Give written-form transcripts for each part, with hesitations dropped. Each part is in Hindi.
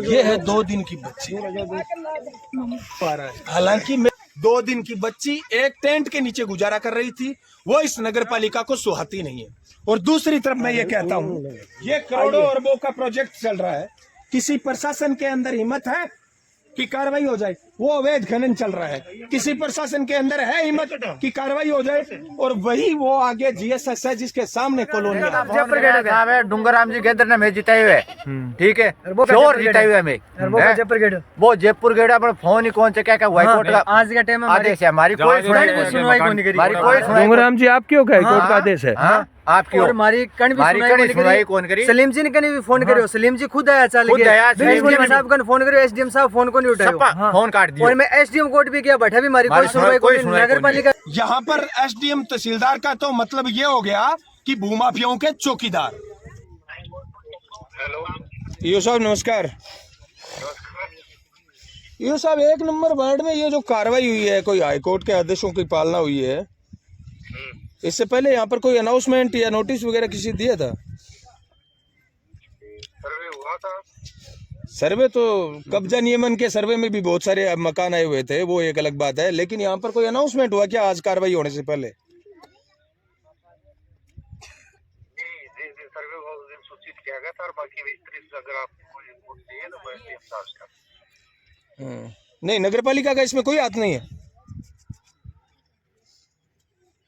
ये है 2 दिन की बच्ची। हालांकि मैं 2 दिन की बच्ची एक टेंट के नीचे गुजारा कर रही थी, वो इस नगर पालिका को सुहाती नहीं है। और दूसरी तरफ मैं ये कहता हूँ, ये करोड़ों अरबों का प्रोजेक्ट चल रहा है, किसी प्रशासन के अंदर हिम्मत है कि कार्रवाई हो जाए? वो अवैध खनन चल रहा है, किसी प्रशासन के अंदर है हिम्मत कि कार्रवाई हो जाए? और वही वो आगे जीएसएस है जिसके सामने कॉलोनी है, डूंगराम जी केंद्र ने मैं जिताए हुए, ठीक है, श्योर जिताए हुए में वो जयपुर गेट पर फोन ही कौन से क्या हाई कोर्ट का आज का टाइम आदेश है, हमारी कोई सुनवाई नहीं करी। डूंगराम जी आप क्यों हाई कोर्ट का आदेश है आपकी और हमारी सुनवाई कौन करी? सलीम जी ने कहीं भी फोन करियो, सलीम जी खुद आया चल गया, साहब का फोन करियो, एसडीएम साहब फोन को नहीं उठाया, फोन काट दिया। और मैं एसडीएम कोर्ट भी गया, बैठा भी हमारी कोई सुनवाई नगर पालिका। यहाँ पर एसडीएम तहसीलदार का तो मतलब ये हो गया कि भूमाफियाओं के चौकीदार। हेलो यो साहब नमस्कार। यो साहब 1 नंबर वार्ड में ये जो कार्रवाई हुई है, कोई हाईकोर्ट के आदेशों की पालना हुई है, इससे पहले यहाँ पर कोई अनाउंसमेंट या नोटिस वगैरह किसी दिया था? सर्वे हुआ था। सर्वे तो कब्जा नियमन के सर्वे में भी बहुत सारे मकान आए हुए थे, वो एक अलग बात है, लेकिन यहाँ पर कोई अनाउंसमेंट हुआ क्या आज कार्रवाई होने से पहले? जी सर्वे हुआ, उस दिन सूचित किया गया था। और बाकी विस्तृत अगर आपको कोई रिपोर्ट चाहिए तो मैं एसडीएम साहब का। नहीं, नगर पालिका का इसमें कोई हाथ नहीं है।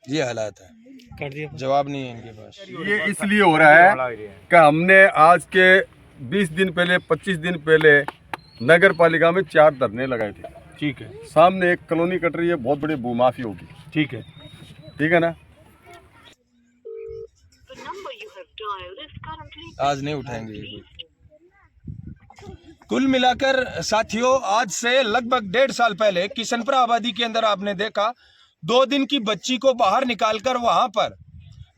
ये हालात है, जवाब नहीं है इनके पास। ये इसलिए हो रहा है कि हमने आज के 20 दिन पहले 25 दिन पहले नगर पालिका में 4 धरने लगाए थे। ठीक है। सामने एक कॉलोनी कट रही है, बहुत बड़ी भूमाफी होगी। ठीक है, ठीक है ना? आज नहीं उठाएंगे ये। कुल मिलाकर साथियों, आज से लगभग 1.5 साल पहले किशनपुरा आबादी के अंदर आपने देखा 2 दिन की बच्ची को बाहर निकालकर वहां पर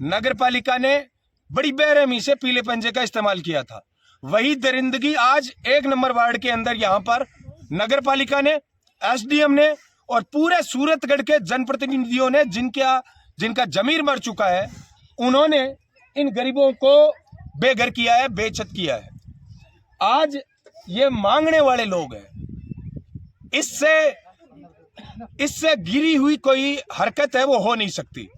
नगर पालिका ने बड़ी बेरहमी से पीले पंजे का इस्तेमाल किया था। वही दरिंदगी आज 1 नंबर वार्ड के अंदर यहाँ पर नगर पालिका ने, एसडीएम ने और पूरे सूरतगढ़ के जनप्रतिनिधियों ने, जिनका जमीर मर चुका है, उन्होंने इन गरीबों को बेघर किया है, बेछत किया है। आज ये मांगने वाले लोग हैं, इससे गिरी हुई कोई हरकत है वो हो नहीं सकती।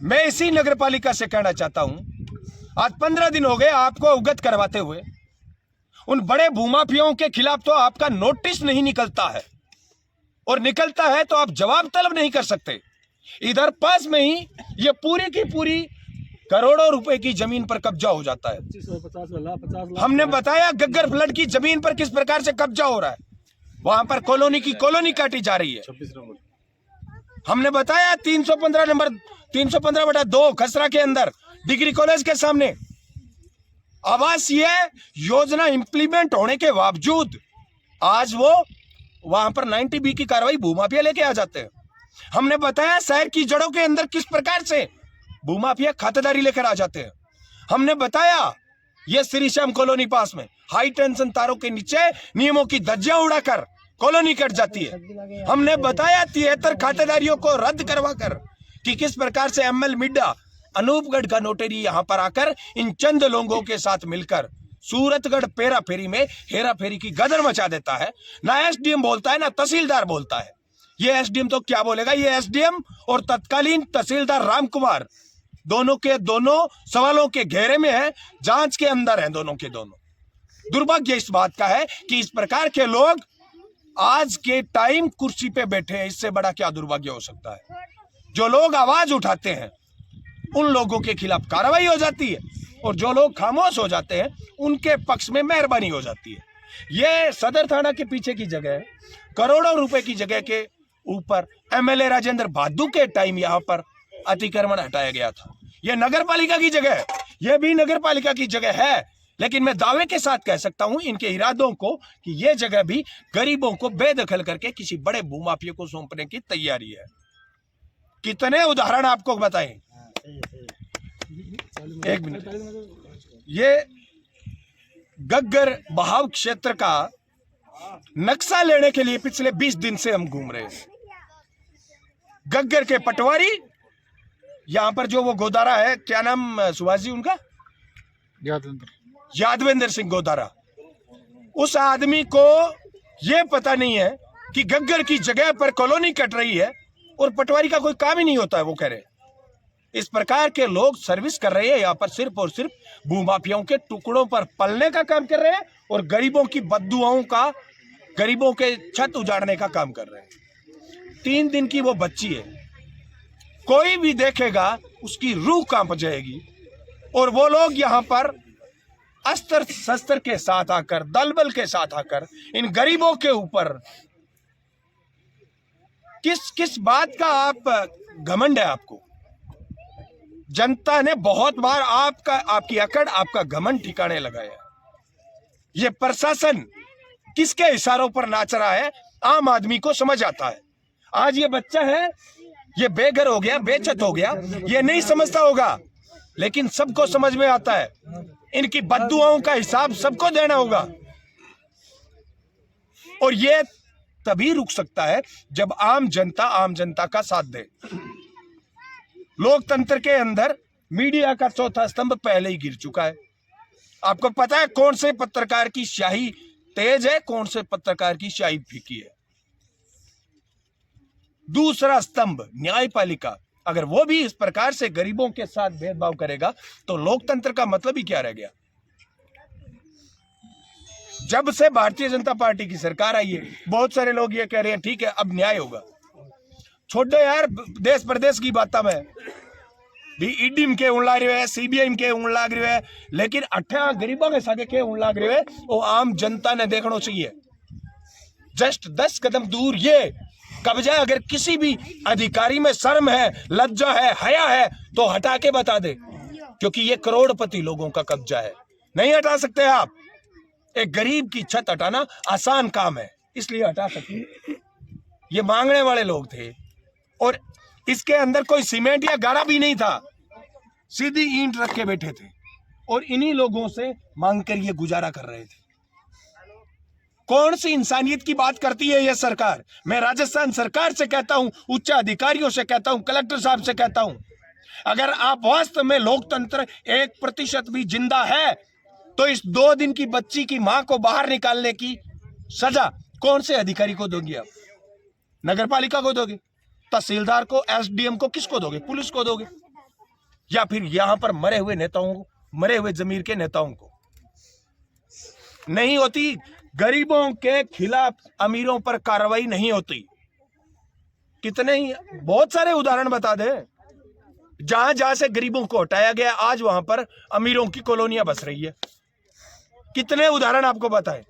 मैं इसी नगर पालिका से कहना चाहता हूं, आज 15 दिन हो गए आपको अवगत करवाते हुए। उन बड़े भूमाफियाओं के खिलाफ तो आपका नोटिस नहीं निकलता है, और निकलता है तो आप जवाब तलब नहीं कर सकते। इधर पास में ही ये पूरी की पूरी करोड़ों रुपए की जमीन पर कब्जा हो जाता है। हमने बताया गग्गर फ्लड की जमीन पर किस प्रकार से कब्जा हो रहा है, वहां पर कॉलोनी की कॉलोनी काटी जा रही है। हमने बताया 315/2 खसरा के अंदर डिग्री कॉलेज के सामने आवासीय योजना इंप्लीमेंट होने के बावजूद आज वो वहां पर 90B की कार्रवाई भूमाफिया लेके आ जाते हैं। हमने बताया शहर की जड़ों के अंदर किस प्रकार से भूमाफिया खातेदारी लेकर आ जाते हैं। हमने बताया ये श्री श्याम कॉलोनी पास में हाई टेंशन तारों के नीचे नियमों की धज्जियां उड़ाकर कॉलोनी कट जाती है। हमने बताया 73 खातेदारियों को रद्द करवाकर कि किस प्रकार से एमएल मिड्डा अनूपगढ़ का नोटरी यहां पर आकर इन चंद लोगों के साथ मिलकर सूरतगढ़ पेरा फेरी में हेरा फेरी की गदर मचा देता है। ना एसडीएम बोलता है ना तहसीलदार बोलता है। ये एसडीएम तो क्या बोलेगा, ये एसडीएम और तत्कालीन तहसीलदार राम कुमार दोनों के दोनों सवालों के घेरे में है, जांच के अंदर है दोनों के दोनों। दुर्भाग्य इस बात का है कि इस प्रकार के लोग आज के टाइम कुर्सी पे बैठे हैं, इससे बड़ा क्या दुर्भाग्य हो सकता है। जो लोग आवाज उठाते हैं उन लोगों के खिलाफ कार्रवाई हो जाती है, और जो लोग खामोश हो जाते हैं उनके पक्ष में मेहरबानी हो जाती है। ये सदर थाना के पीछे की जगह है, करोड़ों रुपए की जगह के ऊपर एमएलए राजेंद्र भादु के टाइम यहाँ पर अतिक्रमण हटाया गया था। यह नगर पालिका की जगह है, यह भी नगर पालिका की जगह है, लेकिन मैं दावे के साथ कह सकता हूं इनके इरादों को कि यह जगह भी गरीबों को बेदखल करके किसी बड़े भूमाफिया को सौंपने की तैयारी है। कितने उदाहरण आपको बताएं। एक मिनट, ये गग्गर बहाव क्षेत्र का नक्शा लेने के लिए पिछले 20 दिन से हम घूम रहे हैं। गग्गर के पटवारी, यहां पर जो वो गोदारा है, क्या नाम सुभाष जी उनका, यादवेंद्र सिंह गोदारा। उस आदमी को ये पता नहीं है कि गग्गर की जगह पर कॉलोनी कट रही है और पटवारी का कोई काम ही नहीं होता है, वो कह रहे हैं। इस प्रकार के लोग सर्विस कर रहे हैं यहाँ पर, सिर्फ और सिर्फ भूमाफियाओं के टुकड़ों पर पलने का काम कर रहे हैं और गरीबों की बद्दुआओं का, गरीबों के छत उजाड़ने का काम कर रहे हैं। 3 दिन की वो बच्ची है, कोई भी देखेगा उसकी रूह कांप जाएगी। और वो लोग यहाँ पर अस्त्र शस्त्र के साथ आकर, दल बल के साथ आकर इन गरीबों के ऊपर किस बात का आप घमंड है आपको? जनता ने बहुत बार आपकी अकड़, आपका घमंड ठिकाने लगाया। ये प्रशासन किसके इशारों पर नाच रहा है, आम आदमी को समझ आता है। आज ये बच्चा है, ये बेघर हो गया, बेछत हो गया, ये नहीं समझता होगा, लेकिन सबको समझ में आता है। इनकी बद्दुआओं का हिसाब सबको देना होगा। और ये तभी रुक सकता है जब आम जनता का साथ दे। लोकतंत्र के अंदर मीडिया का चौथा स्तंभ पहले ही गिर चुका है। आपको पता है कौन से पत्रकार की स्याही तेज है, कौन से पत्रकार की स्याही फीकी है। दूसरा स्तंभ न्यायपालिका, अगर वो भी इस प्रकार से गरीबों के साथ भेदभाव करेगा तो लोकतंत्र का मतलब ही क्या रह गया? जब से भारतीय जनता पार्टी की सरकार आई है, बहुत सारे लोग ये कह रहे हैं ठीक है अब न्याय होगा। छोड़ो यार देश प्रदेश की बात में भी ईडी के उन लाग रहे हैं, सीबीआई के उन लाग रहे हैं, लेकिन 18 गरीबों के सागे के उन लाग रहे हैं, वो आम जनता ने देखना चाहिए। जस्ट 10 कदम दूर ये कब्जा, अगर किसी भी अधिकारी में शर्म है, लज्जा है, हया है तो हटा के बता दे, क्योंकि ये करोड़पति लोगों का कब्जा है, नहीं हटा सकते आप। एक गरीब की छत हटाना आसान काम है, इसलिए हटा सकते। ये मांगने वाले लोग थे और इसके अंदर कोई सीमेंट या गाड़ा भी नहीं था, सीधी ईंट रख के बैठे थे और इन्हीं लोगों से मांग कर ये गुजारा कर रहे थे। कौन सी इंसानियत की बात करती है ये सरकार? मैं राजस्थान सरकार से कहता हूं, उच्च अधिकारियों से कहता हूं, कलेक्टर साहब से कहता हूं, अगर आप वास्तव में लोकतंत्र 1% भी जिंदा है तो इस 2 दिन की बच्ची की मां को बाहर निकालने की सजा कौन से अधिकारी को दोगे आप? नगरपालिका को दोगे, तहसीलदार को, एसडीएम को, किसको दोगे? पुलिस को दोगे, या फिर यहां पर मरे हुए नेताओं को, मरे हुए जमीर के नेताओं को? नहीं होती। गरीबों के खिलाफ अमीरों पर कार्रवाई नहीं होती। कितने ही बहुत सारे उदाहरण बता दे, जहां जहां से गरीबों को हटाया गया आज वहां पर अमीरों की कॉलोनियां बस रही है। कितने उदाहरण आपको बताएं?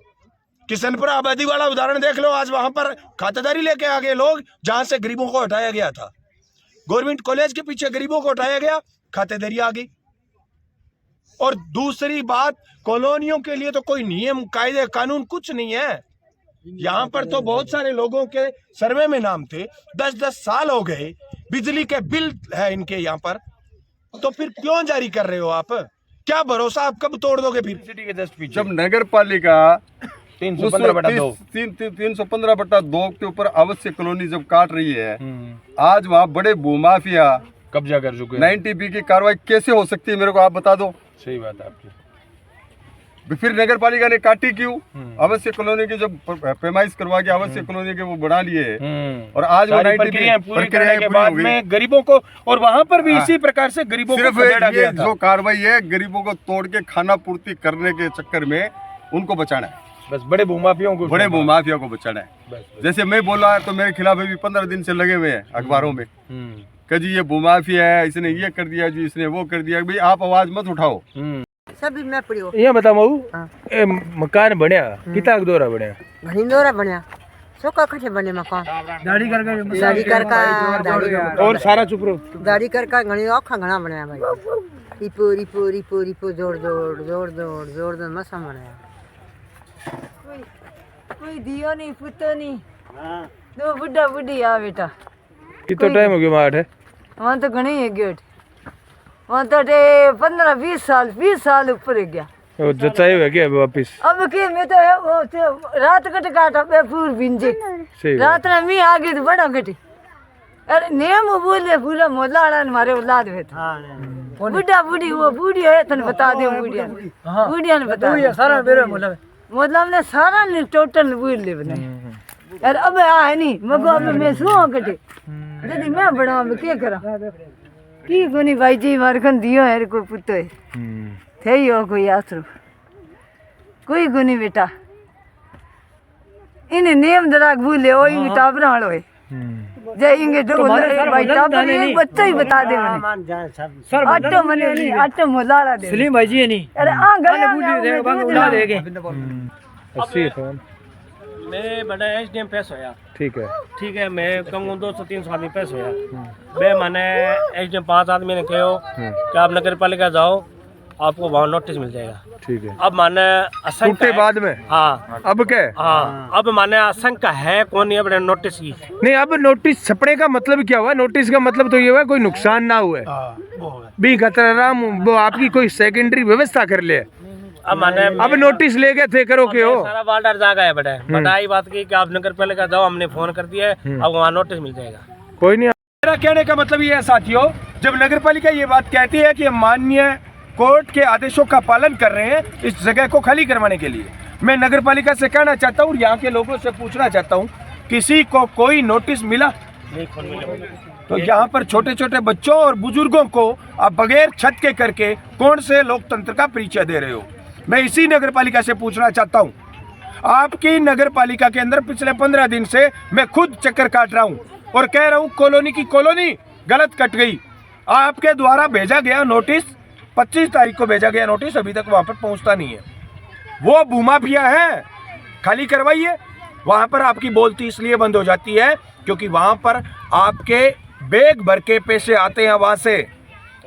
किशनपुर आबादी वाला उदाहरण देख लो, आज वहां पर खातेदारी लेके आ गए लोग जहां से गरीबों को हटाया गया था। गवर्नमेंट कॉलेज के पीछे गरीबों को हटाया गया, खातेदारी आ गई। और दूसरी बात, कॉलोनियों के लिए तो कोई नियम, कायदे, कानून कुछ नहीं है। यहाँ पर तो बहुत सारे लोगों के सर्वे में नाम थे, 10-10 साल हो गए, बिजली के बिल है इनके यहाँ पर, तो फिर क्यों जारी कर रहे हो आप? क्या भरोसा, आप कब तोड़ दोगे फिर? सिटी के जस्ट पीछे जब नगर पालिका 315/2 315/2 के ऊपर आवश्यक कॉलोनी जब काट रही है, आज वहाँ बड़े भूमाफिया कब्जा कर चुके हैं। 90B की कार्रवाई कैसे हो सकती है, मेरे को आप बता दो। सही बात है आपकी। फिर नगर पालिका ने काटी क्यों? आवश्यक कॉलोनी की जब पैमाइश करवा के आवश्यक कॉलोनी के वो बना लिए, और आज वो 90B पूरी करने के बाद में गरीबों को, और वहां पर भी इसी प्रकार से गरीबों को खदेड़ा गया था। जो कार्रवाई है गरीबों को तोड़ के खाना पूर्ति करने के चक्कर में उनको बचाना है, बस बड़े भूमाफियों को, बड़े भूमाफिया को बचाना है। जैसे मैं बोला है तो मेरे खिलाफ अभी 15 दिन से लगे हुए हैं अखबारों में कि जी ये भूमाफिया है, इसने ये कर दिया जी, इसने वो कर दिया। भाई आप आवाज मत उठाओ। सभी मैं पड़ियो ये बता मऊ, ए मकान बनया कितना दोरा बनया? घणी दोरा बनया, सोका कठे बने मकान, दाढ़ी कर और सारा चुप रहो, दाढ़ी कर घणी औखा घना बनया भाई। रिपो रिपो रिपो रिपो जोड़ जोड़ जोड़ जोड़ जोड़ जोड़ मसा बनया। कोई दियो नहीं, पुतो नहीं, दो बुढ़ा बुढ़ी आ बेटा। कितना टाइम हो गया वहाँ है? वहाँ तो घणी है गेट, वहाँ तो 15-20 साल ऊपर है गया। वो जचाई हुआ क्या वापिस? अब के मैं तो रात कट काटा पे पूर बिंजे, रात ना मी आगे तो बड़ा कटी। अरे नेम बोले पूरा मोहल्ला वाला मारे औलाद में था। बुढ़ा बुढ़ी वो बूढ़ी है तने बता दे बुढ़िया ने बता दे सारा बेरो मतलब ने सारा ने टोटल बुढ़ ले बने यार अब आ नहीं मगो अब मैं सो कटे यदि मैं बड़ा मैं क्या करा की कोनी भाई जी मारखन दियो है कोई पुतो है थे हो कोई आसरो कोई गुनी बेटा इन्हें नियम दराग भूले ओ इंग टाबरा वालो है जय इंगे जो भाई टाबर एक बच्चा ही बता दे मैंने आटो मने नहीं आटो मोलाला दे सलीम भाई जी नहीं अरे आ गया बूढ़ी रे बांग उड़ा देगे 80 फोन मैं बड़ा एसडीएम पेश होया ठीक है मैं कहूँ 200-300 आदमी पेश होया मैं माने एसडीएम 5 आदमी ने कहो कि आप नगर पालिका जाओ आपको वहाँ नोटिस मिल जाएगा ठीक है। अब माने छूटे बाद में हाँ अब क्या हाँ अब माने आशंका है कौन ये बड़े नोटिस की नहीं, अब नोटिस छपने का मतलब क्या हुआ? नोटिस का मतलब तो ये हुआ कोई नुकसान ना हुए भी खतराराम वो आपकी कोई सेकेंडरी व्यवस्था कर ले। अब माने अब नोटिस ले गए थे करो के हो सारा वार्डर जागा है बड़ा बताई बात की कि आप नगर पालिका जाओ हमने फोन कर दिया है अब वहाँ नोटिस मिल जाएगा कोई नहीं। मेरा कहने का मतलब ये है साथियों, जब नगर पालिका ये बात कहती है कि हम माननीय कोर्ट के आदेशों का पालन कर रहे हैं इस जगह को खाली करवाने के लिए, मैं नगर पालिका से कहना चाहता हूँ, यहाँ के लोगों से पूछना चाहता हूँ, किसी को कोई नोटिस मिला? तो यहाँ पर छोटे छोटे बच्चों और बुजुर्गों को आप बगैर छत के करके कौन से लोकतंत्र का परिचय दे रहे हो? मैं इसी नगर पालिका से पूछना चाहता हूँ। आपकी नगर पालिका के अंदर पिछले 15 दिन से मैं खुद चक्कर काट रहा हूँ और कह रहा हूँ कॉलोनी की कॉलोनी गलत कट गई। आपके द्वारा भेजा गया नोटिस 25 तारीख को भेजा गया नोटिस अभी तक वहाँ पर पहुँचता नहीं है। वो भूमाफिया है, खाली करवाइए। वहाँ पर आपकी बोलती इसलिए बंद हो जाती है क्योंकि वहाँ पर आपके बैग भर के पैसे आते हैं वहाँ से।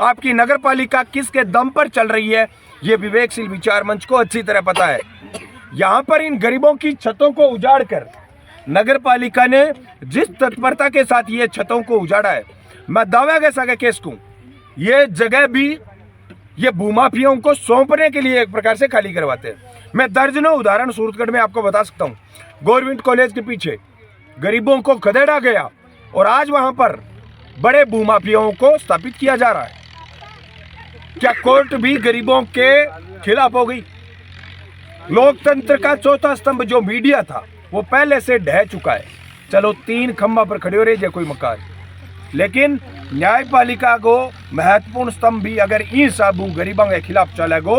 आपकी नगर पालिका किसके दम पर चल रही है ये विवेकशील विचार मंच को अच्छी तरह पता है। यहाँ पर इन गरीबों की छतों को उजाड़ कर नगर पालिका ने जिस तत्परता के साथ ये छतों को उजाड़ा है, मैं दावा के साथ केस कहूं, ये जगह भी ये भूमाफियों को सौंपने के लिए एक प्रकार से खाली करवाते हैं। मैं दर्जनों उदाहरण सूरतगढ़ में आपको बता सकता हूँ। गवर्नमेंट कॉलेज के पीछे गरीबों को खदेड़ा गया और आज वहाँ पर बड़े भूमाफियों को स्थापित किया जा रहा है। क्या कोर्ट भी गरीबों के खिलाफ हो गई? लोकतंत्र का चौथा स्तंभ जो मीडिया था वो पहले से ढह चुका है। चलो 3 खंभा पर खड़े हो रहे कोई मकान, लेकिन न्यायपालिका को महत्वपूर्ण स्तंभ भी अगर इन साबू गरीबों के खिलाफ चलेगो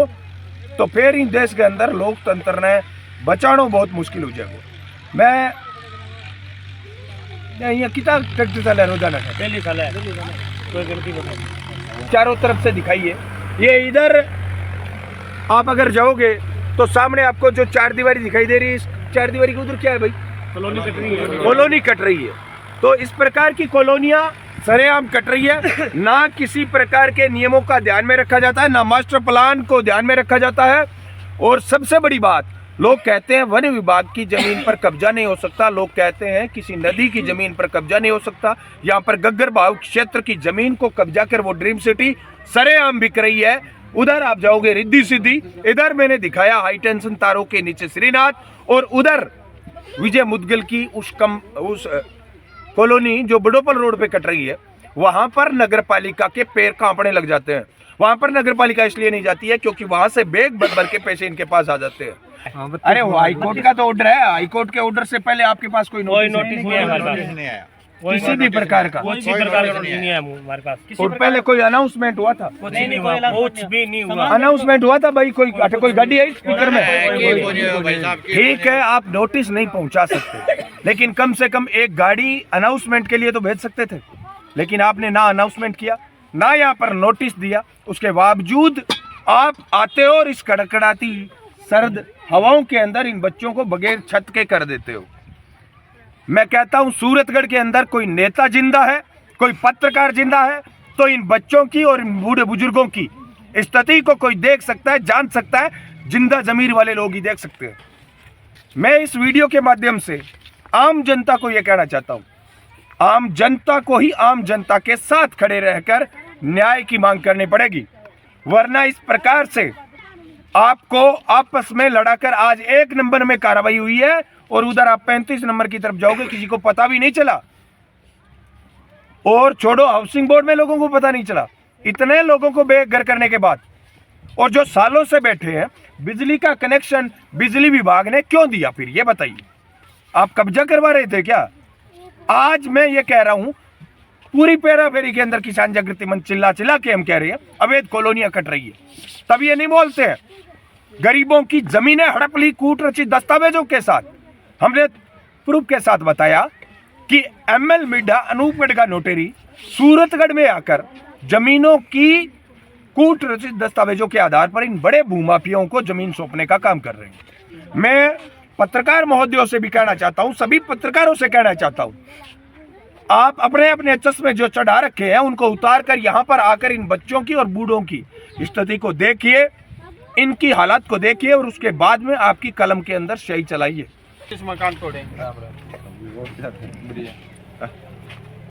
तो फिर इन देश के अंदर लोकतंत्र ने बचाना बहुत मुश्किल हो जाएगा। मैं यहाँ कितना टैक्टर चला रोजाना है, पहली साल है कोई गलती बताओ चारों तरफ से दिखाइए। ये इधर आप अगर जाओगे तो सामने आपको जो 4 दीवारी दिखाई दे रही है, इस 4 दीवारी के उधर क्या है भाई? कॉलोनी कट रही है। कॉलोनी कट रही है। तो इस प्रकार की कॉलोनियां सरेआम कट रही है। ना किसी प्रकार के नियमों का ध्यान में रखा जाता है, ना मास्टर प्लान को ध्यान में रखा जाता है। और सबसे बड़ी बात, लोग कहते हैं वन विभाग की जमीन पर कब्जा नहीं हो सकता, लोग कहते हैं किसी नदी की जमीन पर कब्जा नहीं हो सकता। यहाँ पर गग्गर बाव क्षेत्र की जमीन को कब्जा कर वो ड्रीम सिटी सरेआम बिक रही है। उधर आप जाओगे रिद्धि सिद्धि, इधर मैंने दिखाया हाई टेंशन तारों के नीचे श्रीनाथ, और उधर विजय मुदगल की उस कॉलोनी जो बड़ोपल रोड पे कट रही है, वहां पर नगर पालिका के पैर कांपने लग जाते हैं। वहां पर नगर पालिका इसलिए नहीं जाती है क्योंकि वहां से बैग भर भर के पैसे इनके पास आ जाते हैं। अरे वो हाई कोर्ट का तो ऑर्डर है, हाई कोर्ट के ऑर्डर से पहले आपके पास कोई नोटिस नहीं आया किसी भी प्रकार का, कोई प्रकार का नहीं है हमारे पास। और पहले कोई अनाउंसमेंट हुआ था? कुछ भी नहीं हुआ। अनाउंसमेंट हुआ था भाई? कोई गाड़ी आई स्पीकर में? ठीक है, आप नोटिस नहीं पहुंचा सकते, लेकिन कम से कम एक गाड़ी अनाउंसमेंट के लिए तो भेज सकते थे। लेकिन आपने ना अनाउंसमेंट किया, ना यहाँ पर नोटिस दिया, उसके बावजूद आप आते हो और इस कड़कड़ाती सर्द हवाओं के अंदर इन बच्चों को बगैर छत के कर देते हो। मैं कहता हूं सूरतगढ़ के अंदर कोई नेता जिंदा है, कोई पत्रकार जिंदा है तो इन बच्चों की और इन बूढ़े बुजुर्गों की स्थिति को कोई देख सकता है, जान सकता है, जिंदा जमीर वाले लोग ही देख सकते हैं। मैं इस वीडियो के माध्यम से आम जनता को यह कहना चाहता हूं, आम जनता को ही आम जनता के साथ खड़े रहकर न्याय की मांग करनी पड़ेगी, वरना इस प्रकार से आपको आपस में लड़ाकर आज 1 नंबर में कार्रवाई हुई है और उधर आप 35 नंबर की तरफ जाओगे, किसी को पता भी नहीं चला। और छोड़ो हाउसिंग बोर्ड में लोगों को पता नहीं चला, इतने लोगों को बेघर करने के बाद, और जो सालों से बैठे हैं, बिजली का कनेक्शन बिजली विभाग ने क्यों दिया? फिर ये बताइए, आप कब्जा करवा रहे थे क्या? आज मैं ये कह रहा हूं, पूरी पेरा फेरी के अंदर किसान जागृति मंच चिल्ला चिल्ला के हम कह रहे हैं अवैध कॉलोनियां कट रही है, तब ये नहीं बोलते हैं। गरीबों की जमीनें हड़प ली कूट रचित दस्तावेजों के साथ। हमने प्रूफ के साथ बताया कि एमएल मिड्ढा अनूपगढ़ का नोटेरी सूरतगढ़ में आकर जमीनों की कूट रचित दस्तावेजों के आधार पर इन बड़े भूमाफियाओं को जमीन सौंपने का काम कर रहे हैं। मैं पत्रकार महोदयों से भी कहना चाहता हूं, सभी पत्रकारों से कहना चाहता हूं, आप अपने अपने चश्मे जो चढ़ा रखे हैं उनको उतार कर यहाँ पर आकर इन बच्चों की और बूढ़ों की स्थिति को देखिए, इनकी हालात को देखिए और उसके बाद में आपकी कलम के अंदर स्याही चलाइए। इस मकान तोड़ेंगे।